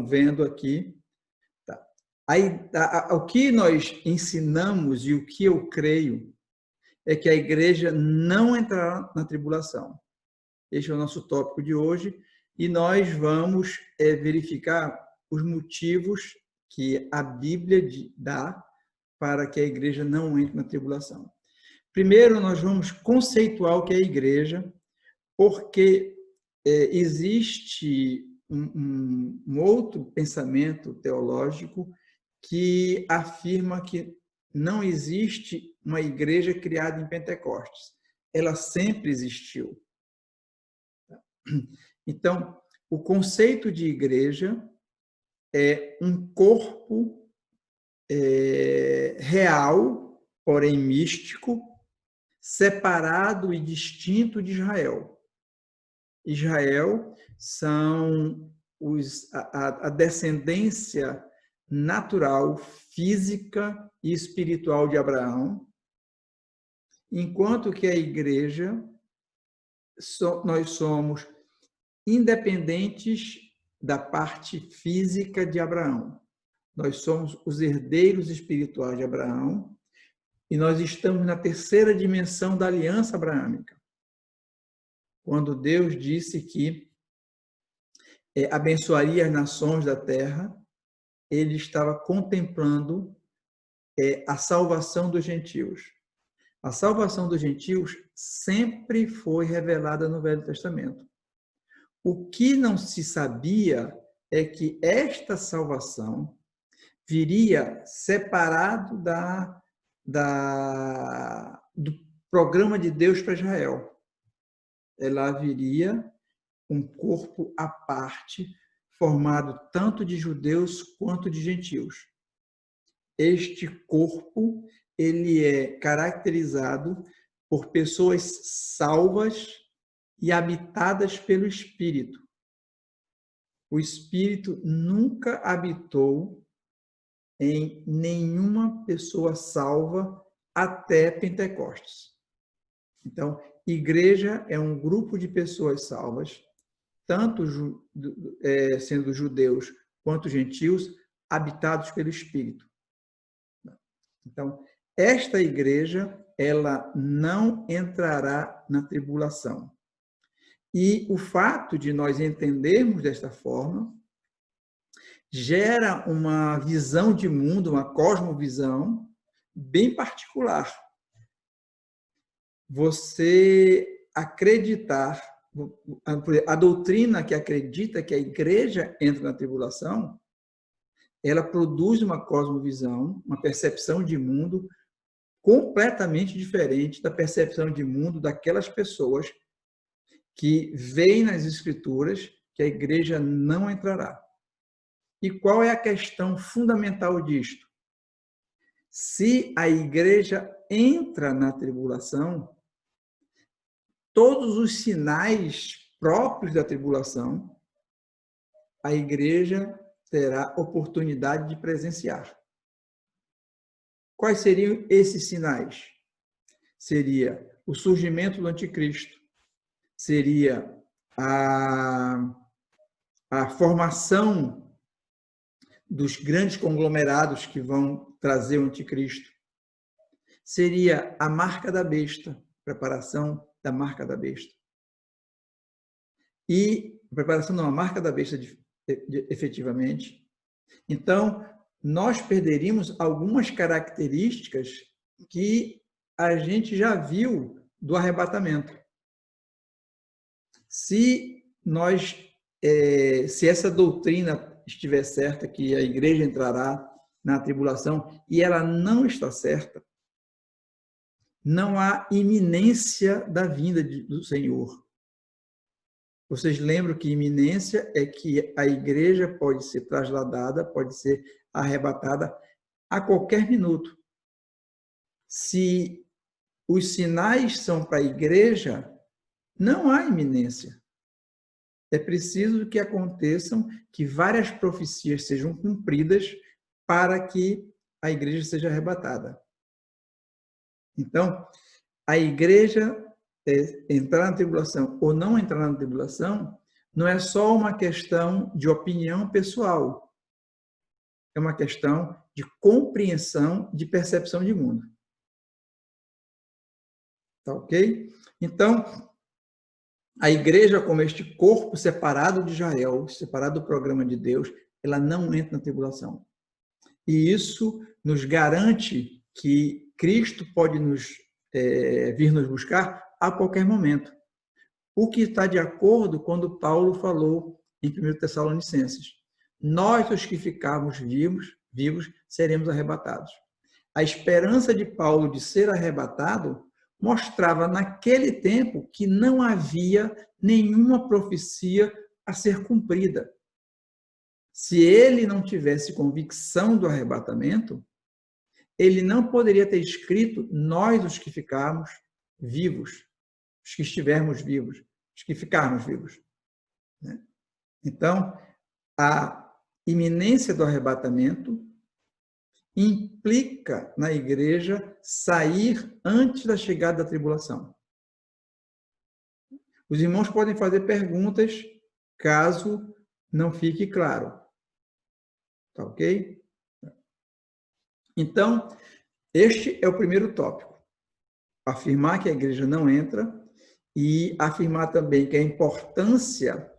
vendo aqui. Tá. Aí, o que nós ensinamos e o que eu creio é que a igreja não entrará na tribulação. Este é o nosso tópico de hoje e nós vamos verificar os motivos que a Bíblia dá para que a igreja não entre na tribulação. Primeiro, nós vamos conceituar o que é a igreja, porque existe um outro pensamento teológico que afirma que não existe uma igreja criada em Pentecostes. Ela sempre existiu. Então, o conceito de igreja é um corpo real, porém místico, separado e distinto de Israel. Israel são a descendência natural, física e espiritual de Abraão, enquanto que a igreja, nós somos independentes da parte física de Abraão. Nós somos os herdeiros espirituais de Abraão e nós estamos na terceira dimensão da aliança abraâmica. Quando Deus disse que abençoaria as nações da terra, ele estava contemplando a salvação dos gentios. A salvação dos gentios sempre foi revelada no Velho Testamento. O que não se sabia é que esta salvação viria separado do programa de Deus para Israel. Ela viria um corpo à parte, formado tanto de judeus quanto de gentios. Este corpo, ele é caracterizado por pessoas salvas e habitadas pelo Espírito. O Espírito nunca habitou em nenhuma pessoa salva até Pentecostes. Então, igreja é um grupo de pessoas salvas, tanto sendo judeus quanto gentios, habitados pelo Espírito. Então, esta igreja, ela não entrará na tribulação. E o fato de nós entendermos desta forma gera uma visão de mundo, uma cosmovisão bem particular. Você acreditar, a doutrina que acredita que a igreja entra na tribulação, ela produz uma cosmovisão, uma percepção de mundo completamente diferente da percepção de mundo daquelas pessoas que veem nas Escrituras que a igreja não entrará. E qual é a questão fundamental disto? Se a igreja entra na tribulação, todos os sinais próprios da tribulação, a igreja terá oportunidade de presenciar. Quais seriam esses sinais? Seria o surgimento do anticristo, seria a formação dos grandes conglomerados que vão trazer o anticristo, seria a marca da besta, preparação da marca da besta. E a preparação de uma marca da besta efetivamente. Então, nós perderíamos algumas características que a gente já viu do arrebatamento. Se essa doutrina estiver certa, que a igreja entrará na tribulação, e ela não está certa, não há iminência da vinda do Senhor. Vocês lembram que iminência é que a igreja pode ser trasladada, pode ser arrebatada a qualquer minuto. Se os sinais são para a igreja, não há iminência. É preciso que aconteçam, que várias profecias sejam cumpridas para que a igreja seja arrebatada. Então, a igreja entrar na tribulação ou não entrar na tribulação não é só uma questão de opinião pessoal, é uma questão de compreensão, de percepção de mundo. Tá ok? Então, a igreja, como este corpo separado de Israel, separado do programa de Deus, ela não entra na tribulação. E isso nos garante que Cristo pode vir nos buscar a qualquer momento. O que está de acordo quando Paulo falou em 1 Tessalonicenses. Nós, os que ficarmos vivos, seremos arrebatados. A esperança de Paulo de ser arrebatado mostrava naquele tempo que não havia nenhuma profecia a ser cumprida. Se ele não tivesse convicção do arrebatamento, ele não poderia ter escrito nós os que ficarmos vivos, os que estivermos vivos, os que ficarmos vivos. Então, a iminência do arrebatamento implica na igreja sair antes da chegada da tribulação. Os irmãos podem fazer perguntas caso não fique claro. Tá ok? Então, este é o primeiro tópico. Afirmar que a igreja não entra e afirmar também que a importância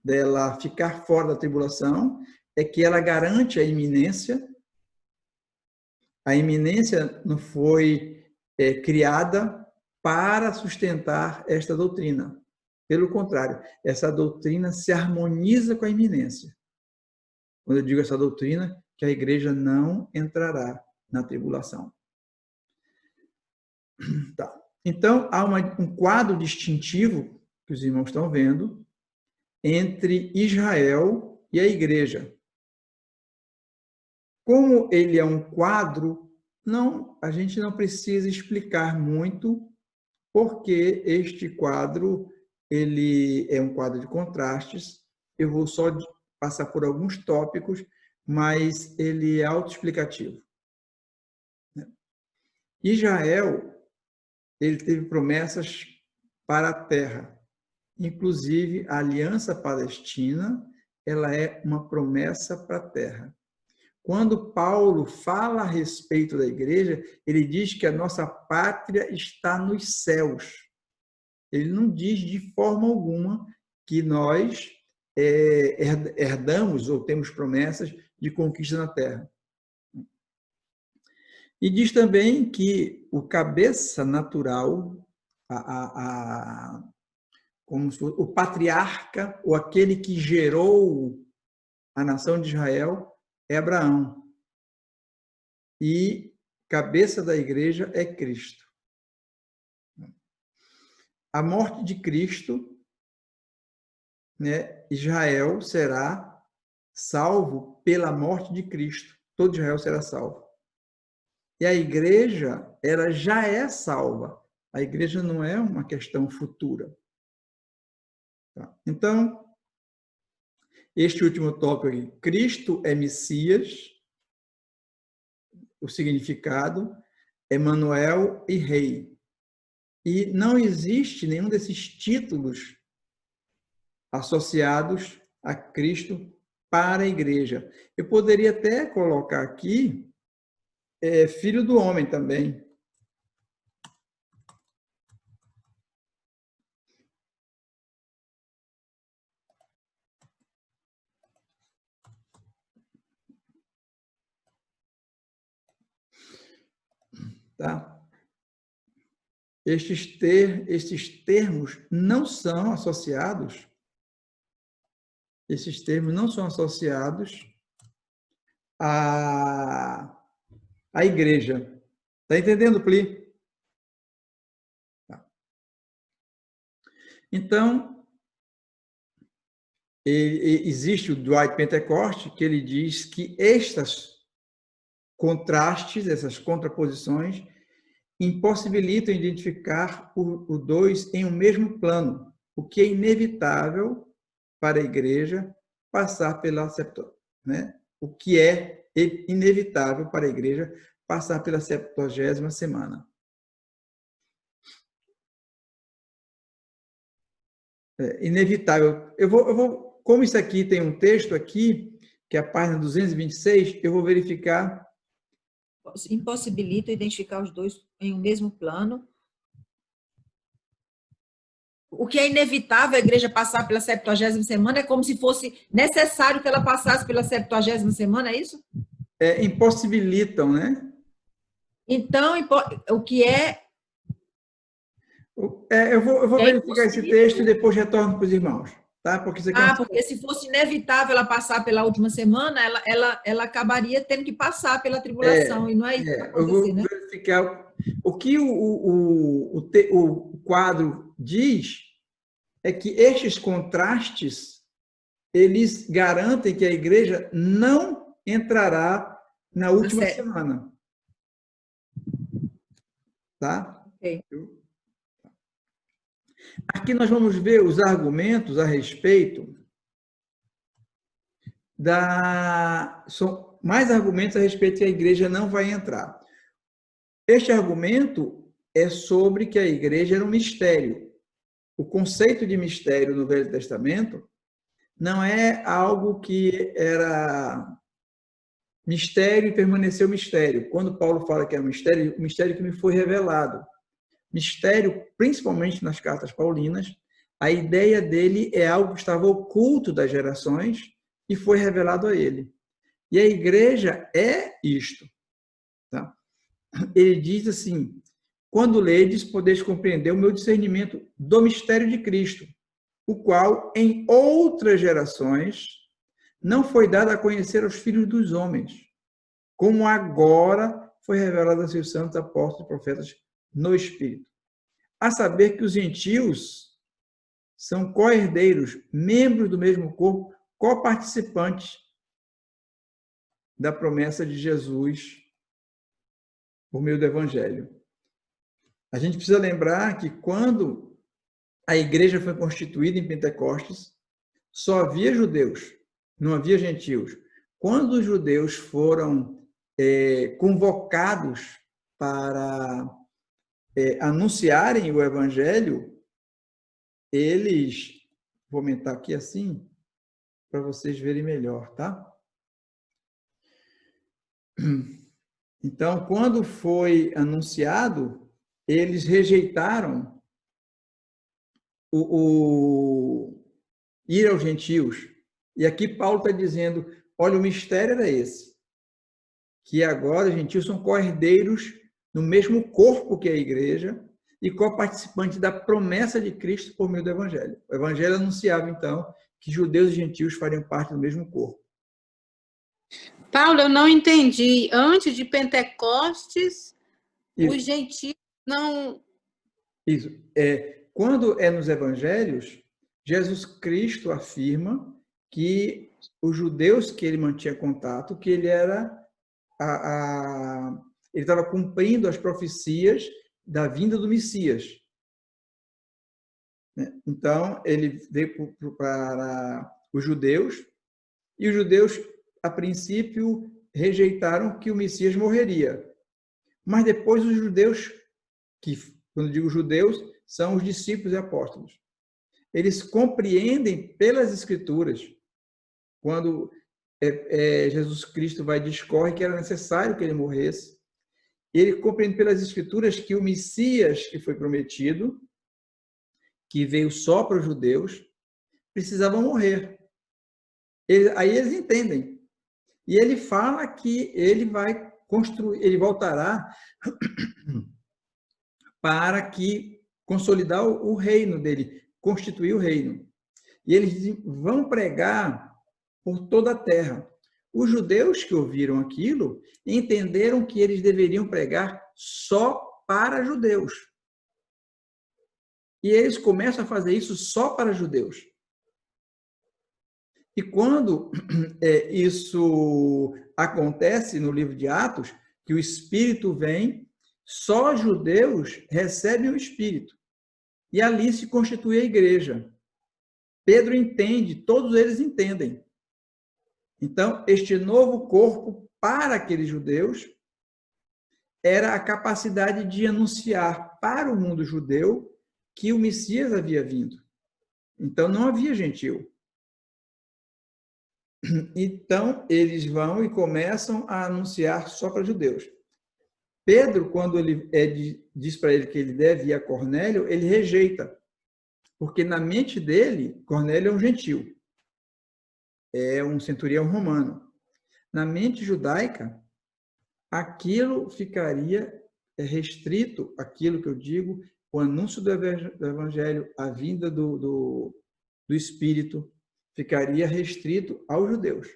dela ficar fora da tribulação é que ela garante a iminência. A iminência não foi criada para sustentar esta doutrina. Pelo contrário, essa doutrina se harmoniza com a iminência. Quando eu digo essa doutrina, que a igreja não entrará na tribulação. Tá. Então, há um quadro distintivo, que os irmãos estão vendo, entre Israel e a igreja. Como ele é um quadro, a gente não precisa explicar muito, porque este quadro ele é um quadro de contrastes. Eu vou só passar por alguns tópicos, mas ele é autoexplicativo. Israel, ele teve promessas para a terra. Inclusive, a Aliança Palestina, ela é uma promessa para a terra. Quando Paulo fala a respeito da igreja, ele diz que a nossa pátria está nos céus. Ele não diz de forma alguma que nós herdamos ou temos promessas de conquista na terra. E diz também que o cabeça natural, como o patriarca, ou aquele que gerou a nação de Israel, é Abraão. E cabeça da igreja é Cristo. A morte de Cristo, Israel será salvo pela morte de Cristo. Todo Israel será salvo. E a igreja, ela já é salva. A igreja não é uma questão futura. Tá? Então, este último tópico aqui, Cristo é Messias, o significado, Emanuel e Rei. E não existe nenhum desses títulos associados a Cristo para a igreja. Eu poderia até colocar aqui Filho do Homem também. Tá? Estes termos não são associados, à igreja. Está entendendo, Pli? Tá. Então, existe o Dwight Pentecost, que ele diz que estes contrastes, essas contraposições, impossibilitam identificar os dois em um mesmo plano, o que é inevitável para a igreja passar pela o que é inevitável para a igreja passar pela 70ª semana. inevitável. Como isso aqui tem um texto aqui, que é a página 226, eu vou verificar. Impossibilita identificar os dois em um mesmo plano. O que é inevitável a igreja passar pela 70ª semana é como se fosse necessário que ela passasse pela 70ª semana, é isso? Impossibilitam, né? Então, o que é... Eu vou verificar esse texto e depois retorno para os irmãos. Tá? Porque isso aqui porque se fosse inevitável ela passar pela última semana, ela acabaria tendo que passar pela tribulação, e não é isso que vai acontecer, eu vou né? verificar. O que o quadro diz é que estes contrastes, eles garantem que a igreja não entrará na última semana. Tá? Okay. Aqui nós vamos ver os argumentos a respeito são mais argumentos a respeito que a igreja não vai entrar. Este argumento é sobre que a igreja era um mistério. O conceito de mistério no Velho Testamento não é algo que era mistério e permaneceu mistério. Quando Paulo fala que é um mistério, o mistério que me foi revelado. Mistério, principalmente nas cartas paulinas, a ideia dele é algo que estava oculto das gerações e foi revelado a ele. E a igreja é isto. Tá? Ele diz assim, quando ledes, podeis compreender o meu discernimento do mistério de Cristo, o qual, em outras gerações, não foi dado a conhecer aos filhos dos homens, como agora foi revelado a seus santos apóstolos e profetas no Espírito. A saber que os gentios são co-herdeiros, membros do mesmo corpo, coparticipantes da promessa de Jesus por meio do Evangelho. A gente precisa lembrar que quando a igreja foi constituída em Pentecostes, só havia judeus, não havia gentios. Quando os judeus foram convocados para anunciarem o Evangelho, eles, vou aumentar aqui assim, para vocês verem melhor, tá? Então, quando foi anunciado, eles rejeitaram ir aos gentios. E aqui Paulo está dizendo, olha, o mistério era esse, que agora os gentios são co-herdeiros no mesmo corpo que a igreja e co-participantes da promessa de Cristo por meio do Evangelho. O Evangelho anunciava, então, que judeus e gentios fariam parte do mesmo corpo. Paulo, eu não entendi. Antes de Pentecostes, Isso. os gentios não... Isso. Quando é nos evangelhos, Jesus Cristo afirma que os judeus que ele mantinha contato, que ele era ele estava cumprindo as profecias da vinda do Messias. Então, ele veio para os judeus, e os judeus, a princípio, rejeitaram que o Messias morreria. Mas depois os judeus, que, quando digo judeus, são os discípulos e apóstolos, eles compreendem pelas Escrituras, quando Jesus Cristo discorre que era necessário que ele morresse, ele compreende pelas Escrituras que o Messias que foi prometido, que veio só para os judeus, precisava morrer. Aí eles entendem. E ele fala que ele vai construir, ele voltará para que consolidar o reino dele, constituir o reino. E eles dizem, vão pregar por toda a terra. Os judeus que ouviram aquilo entenderam que eles deveriam pregar só para judeus. E eles começam a fazer isso só para judeus. E quando isso acontece no livro de Atos, que o Espírito vem, só judeus recebem o Espírito. E ali se constitui a igreja. Pedro entende, todos eles entendem. Então, este novo corpo para aqueles judeus era a capacidade de anunciar para o mundo judeu que o Messias havia vindo. Então, não havia gentil. Então, eles vão e começam a anunciar só para judeus. Pedro, quando ele diz para ele que ele deve ir a Cornélio, ele rejeita. Porque na mente dele, Cornélio é um gentil. É um centurião romano. Na mente judaica, aquilo ficaria restrito, aquilo que eu digo, o anúncio do evangelho, a vinda do Espírito, ficaria restrito aos judeus.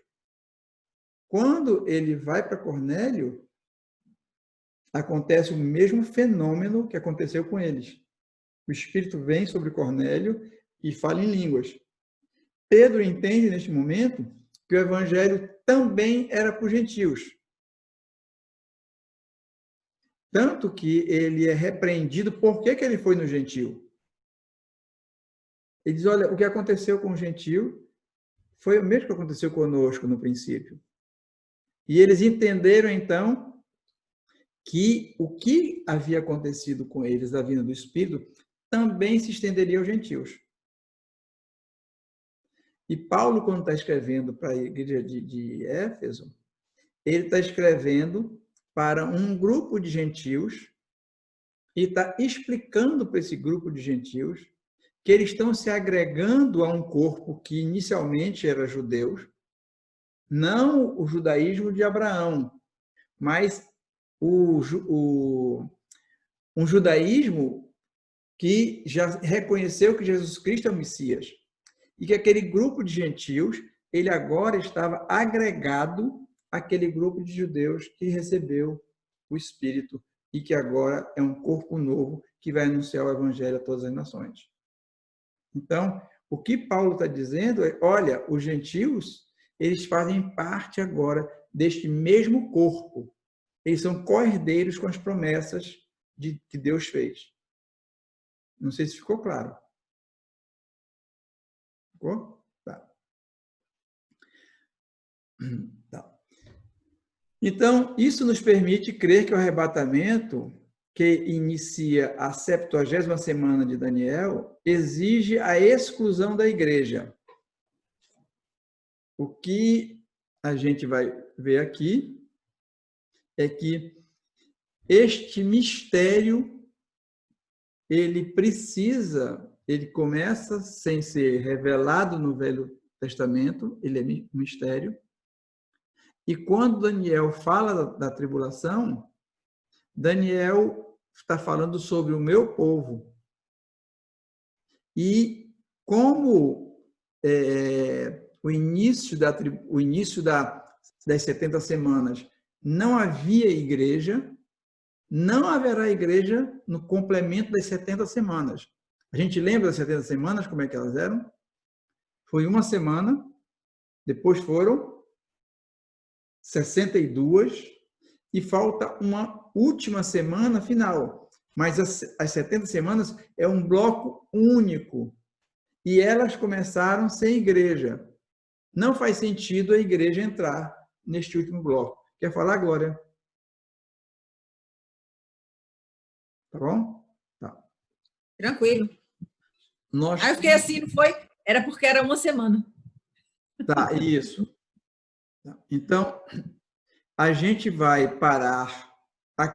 Quando ele vai para Cornélio, acontece o mesmo fenômeno que aconteceu com eles. O Espírito vem sobre Cornélio e fala em línguas. Pedro entende, neste momento, que o evangelho também era para os gentios. Tanto que ele é repreendido. Por que ele foi no gentio? Ele diz, olha, o que aconteceu com o gentio foi o mesmo que aconteceu conosco no princípio. E eles entenderam, então, que o que havia acontecido com eles, da vinda do Espírito, também se estenderia aos gentios. E Paulo, quando está escrevendo para a igreja de Éfeso, ele está escrevendo para um grupo de gentios e está explicando para esse grupo de gentios que eles estão se agregando a um corpo que inicialmente era judeus, não o judaísmo de Abraão, mas um judaísmo que já reconheceu que Jesus Cristo é o Messias. E que aquele grupo de gentios, ele agora estava agregado àquele grupo de judeus que recebeu o Espírito e que agora é um corpo novo que vai anunciar o Evangelho a todas as nações. Então, o que Paulo está dizendo é, olha, os gentios, eles fazem parte agora deste mesmo corpo. Eles são co-herdeiros com as promessas que Deus fez. Não sei se ficou claro. Ficou? Tá. Tá. Então, isso nos permite crer que o arrebatamento, que inicia a 70ª semana de Daniel, exige a exclusão da igreja. O que a gente vai ver aqui é que este mistério, ele começa sem ser revelado no Velho Testamento, ele é um mistério. E quando Daniel fala da tribulação, Daniel está falando sobre o meu povo. E como o início das 70 semanas não havia igreja, não haverá igreja no complemento das 70 semanas. A gente lembra das 70 semanas, como é que elas eram? Foi uma semana, depois foram 62, e falta uma última semana final. Mas as 70 semanas é um bloco único. E elas começaram sem igreja. Não faz sentido a igreja entrar neste último bloco. Quer falar, Glória? Tá bom? Tá. Tranquilo. Nós... Aí eu fiquei assim, não foi? Era porque era uma semana. Tá, isso. Então, a gente vai parar